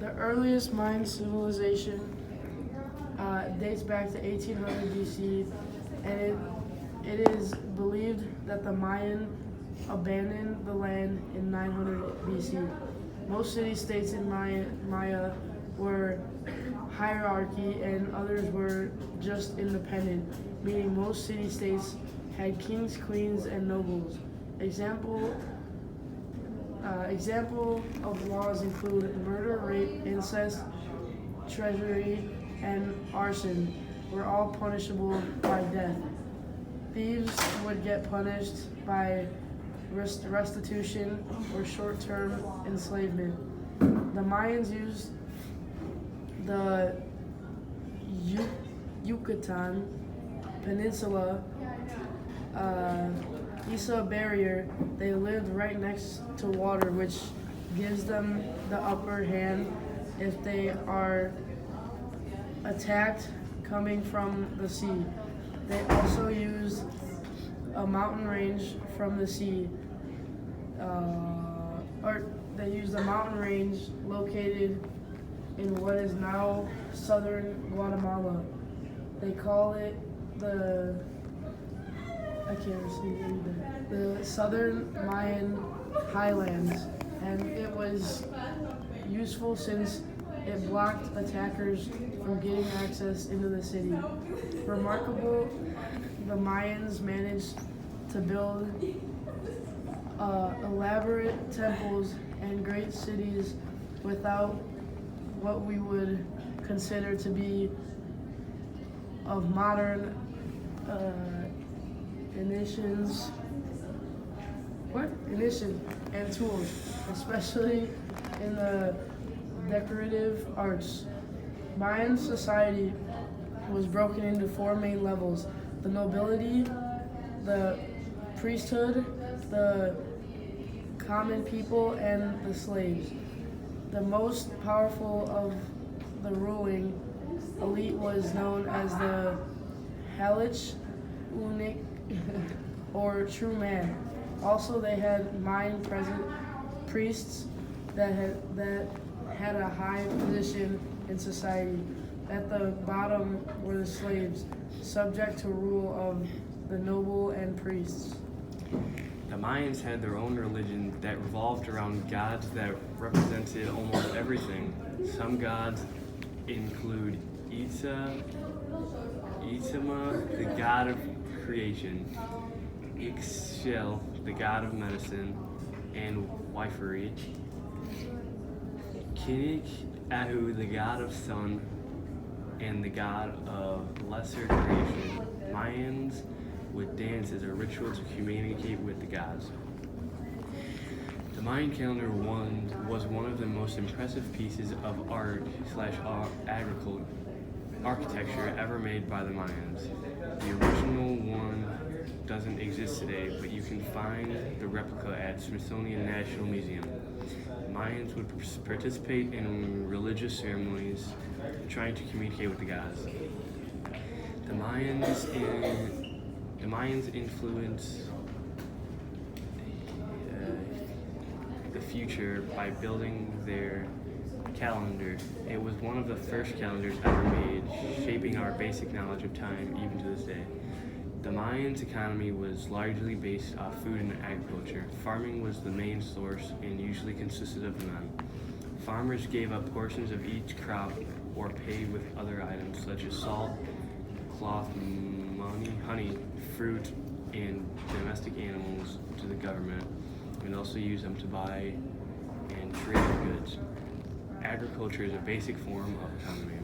The earliest Mayan civilization dates back to 1800 BC, and it is believed that the Mayan abandoned the land in 900 BC. Most city-states in Maya were hierarchy and others were just independent, meaning most city-states had kings, queens, and nobles. Example of laws include murder, rape, incest, treachery, and arson were all punishable by death. Thieves would get punished by restitution or short-term enslavement. The Mayans used the Yucatan Peninsula Isa barrier. They lived right next to water, which gives them the upper hand if they are attacked coming from the sea. They also used a mountain range from the sea, or they used a mountain range located in what is now southern Guatemala. They call it the Southern Mayan Highlands, and it was useful since it blocked attackers from getting access into the city. Remarkable, the Mayans managed to build elaborate temples and great cities without what we would consider to be of modern initiation and tools, especially in the decorative arts. Mayan society was broken into four main levels: the nobility, the priesthood, the common people, and the slaves. The most powerful of the ruling elite was known as the Halich Unik or true man. Also, they had Mayan priests that had a high position in society. At the bottom were the slaves, subject to rule of the noble and priests. The Mayans had their own religion that revolved around gods that represented almost everything. Some gods include Itzama, the god of creation, Ixchel, the god of medicine and wifery, Kinnik Ahu, the god of sun and the god of lesser creation. Mayans would dance as a ritual to communicate with the gods. The Mayan calendar was one of the most impressive pieces of architecture ever made by the Mayans. The original one doesn't exist today, but you can find the replica at Smithsonian National Museum. Mayans would participate in religious ceremonies, trying to communicate with the gods. The Mayans influenced the future by building their calendar. It was one of the first calendars ever made, shaping our basic knowledge of time even to this day. The Mayans' economy was largely based off food and agriculture. Farming was the main source and usually consisted of men. Farmers gave up portions of each crop or paid with other items such as salt, cloth, money, honey, fruit, and domestic animals to the government, and also used them to buy and trade goods. Agriculture is a basic form of economy.